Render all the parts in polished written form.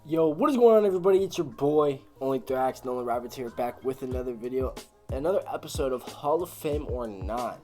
Yo, what is going on, everybody? It's your boy, Only Thrax, Nolan Rabbits here, back with another video, another episode of Hall of Fame or Not.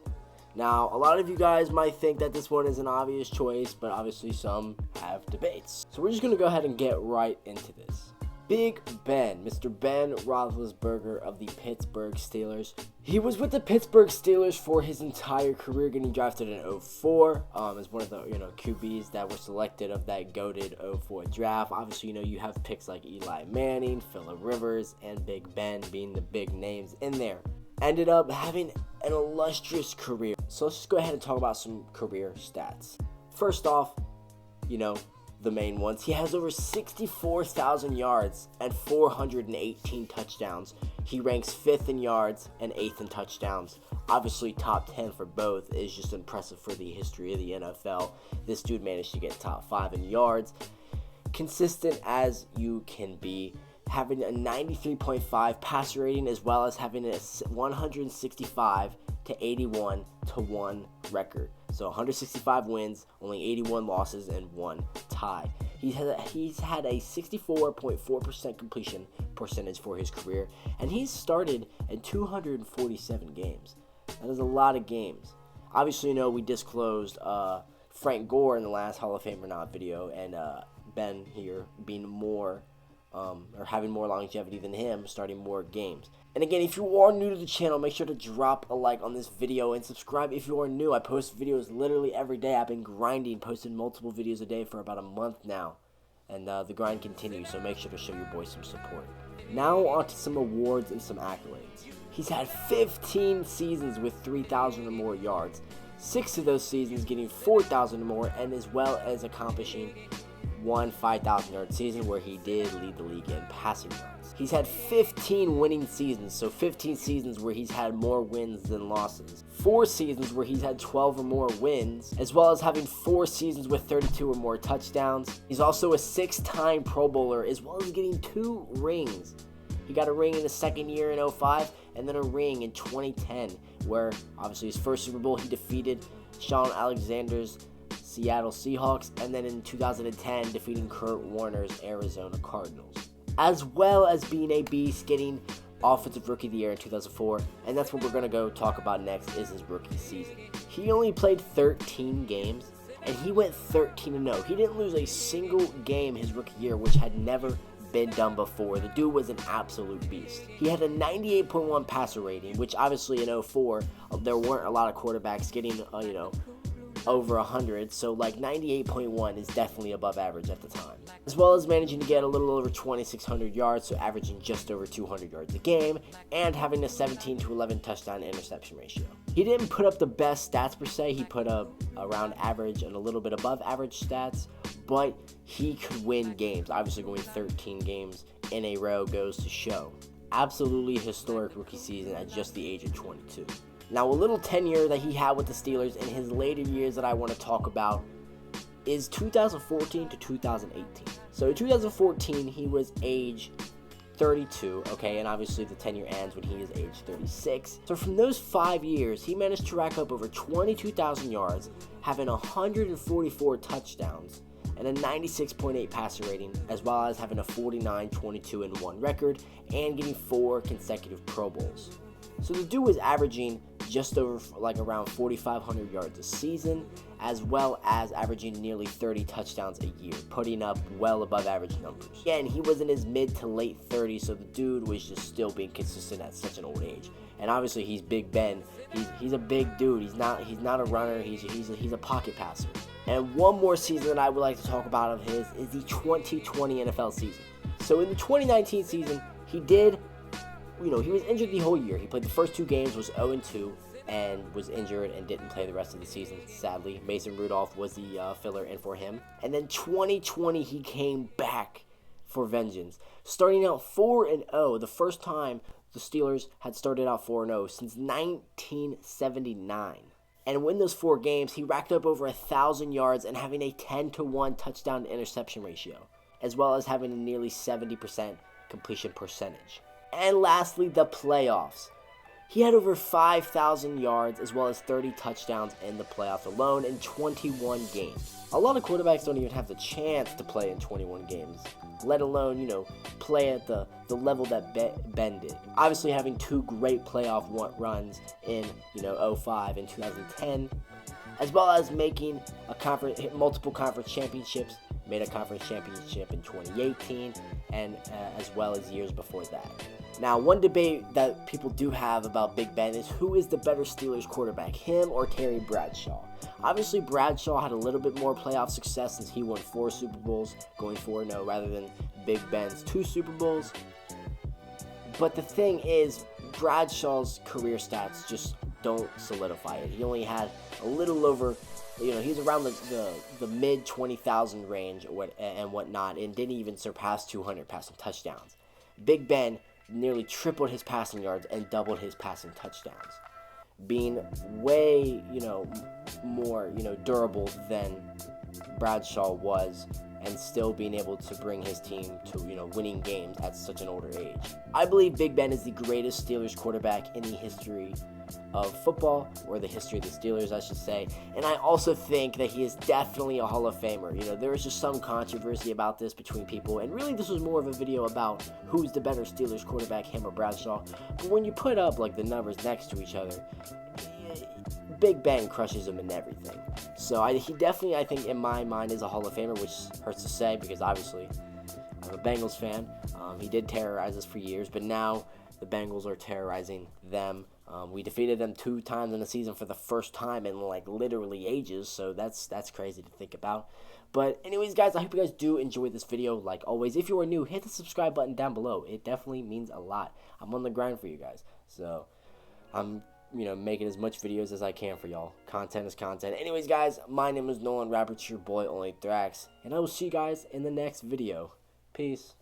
Now, a lot of you guys might think that this one is an obvious choice, but obviously some have debates. So we're just going to go ahead and get right into this. Big Ben, Mr. Ben Roethlisberger of the Pittsburgh Steelers. He was with the Pittsburgh Steelers for his entire career, getting drafted in 2004 as one of the QBs that were selected of that goated 2004 draft. Obviously, you have picks like Eli Manning, Phillip Rivers, and Big Ben being the big names in there. Ended up having an illustrious career. So let's just go ahead and talk about some career stats. First off, the main ones. He has over 64,000 yards and 418 touchdowns. He ranks 5th in yards and 8th in touchdowns. Obviously, top 10 for both is just impressive for the history of the NFL. This dude managed to get top 5 in yards. Consistent as you can be. Having a 93.5 passer rating, as well as having a 165 to 81 to 1 record. So 165 wins, only 81 losses, and 1 tie. He's had a 64.4% completion percentage for his career, and he's started in 247 games. That is a lot of games. Obviously, we disclosed Frank Gore in the last Hall of Fame or Not video, and Ben here being more or having more longevity than him, starting more games. And again, if you are new to the channel, make sure to drop a like on this video and subscribe if you are new. I post videos literally every day. I've been grinding, posting multiple videos a day for about a month now, and the grind continues, so make sure to show your boy some support. Now on to some awards and some accolades. He's had 15 seasons with 3,000 or more yards, 6 of those seasons getting 4,000 or more, and as well as accomplishing one 5,000-yard season where he did lead the league in passing yards. He's had 15 winning seasons, so 15 seasons where he's had more wins than losses. 4 seasons where he's had 12 or more wins, as well as having 4 seasons with 32 or more touchdowns. He's also a 6-time Pro Bowler, as well as getting 2 rings. He got a ring in his second year in 2005, and then a ring in 2010, where obviously his first Super Bowl he defeated Sean Alexander's Seattle Seahawks, and then in 2010 defeating Kurt Warner's Arizona Cardinals, as well as being a beast, getting Offensive Rookie of the Year in 2004, and that's what we're going to go talk about next, is his rookie season. He only played 13 games, and he went 13-0. He didn't lose a single game his rookie year, which had never been done before. The dude was an absolute beast. He had a 98.1 passer rating, which obviously in 2004, there weren't a lot of quarterbacks getting, over 100, so 98.1 is definitely above average at the time. As well as managing to get a little over 2,600 yards, so averaging just over 200 yards a game, and having a 17 to 11 touchdown interception ratio. He didn't put up the best stats per se, he put up around average and a little bit above average stats, but he could win games. Obviously going 13 games in a row goes to show. Absolutely historic rookie season at just the age of 22. Now, a little tenure that he had with the Steelers in his later years that I want to talk about is 2014 to 2018. So in 2014, he was age 32, okay, and obviously the tenure ends when he is age 36. So from those 5 years, he managed to rack up over 22,000 yards, having 144 touchdowns, and a 96.8 passer rating, as well as having a 49, 22, and 1 record, and getting 4 consecutive Pro Bowls. So the dude was averaging just over around 4,500 yards a season, as well as averaging nearly 30 touchdowns a year, putting up well above average numbers. Again, he was in his mid to late 30s, so the dude was just still being consistent at such an old age. And obviously, he's Big Ben. He's a big dude. He's not a runner. He's a pocket passer. And one more season that I would like to talk about of his is the 2020 NFL season. So in the 2019 season, he was injured the whole year. He played the first 2 games, was 0-2, and was injured and didn't play the rest of the season, sadly. Mason Rudolph was the filler in for him. And then 2020, he came back for vengeance, starting out 4-0, the first time the Steelers had started out 4-0 since 1979. And win those 4 games, he racked up over 1,000 yards and having a 10-to-1 touchdown to interception ratio, as well as having a nearly 70% completion percentage. And lastly, the playoffs. He had over 5,000 yards as well as 30 touchdowns in the playoffs alone in 21 games. A lot of quarterbacks don't even have the chance to play in 21 games, let alone, play at the level that Ben did. Obviously having two great playoff runs in, 05 and 2010, as well as making multiple conference championships, made a conference championship in 2018, and as well as years before that. Now, one debate that people do have about Big Ben is who is the better Steelers quarterback, him or Terry Bradshaw? Obviously, Bradshaw had a little bit more playoff success since he won 4 Super Bowls going forward, rather than Big Ben's 2 Super Bowls. But the thing is, Bradshaw's career stats just don't solidify it. He only had a little over, he's around the mid 20,000 range and whatnot, and didn't even surpass 200 passing touchdowns. Big Ben nearly tripled his passing yards and doubled his passing touchdowns, being way, more, durable than Bradshaw was, and still being able to bring his team to, winning games at such an older age. I believe Big Ben is the greatest Steelers quarterback in the history of football, or the history of the Steelers, I should say. And I also think that he is definitely a Hall of Famer. There was just some controversy about this between people, and really this was more of a video about who's the better Steelers quarterback, him or Bradshaw. But when you put up the numbers next to each other, Big Ben crushes him in everything. So he definitely, I think, in my mind, is a Hall of Famer, which hurts to say because obviously I'm a Bengals fan. He did terrorize us for years, but now the Bengals are terrorizing them. We defeated them 2 times in the season for the first time in literally ages, so that's crazy to think about. But anyways, guys, I hope you guys do enjoy this video. Like always, if you are new, hit the subscribe button down below. It definitely means a lot. I'm on the grind for you guys, so I'm making as much videos as I can for y'all. Content is content. Anyways, guys, my name is Nolan Roberts, your boy Only Thrax, and I will see you guys in the next video. Peace.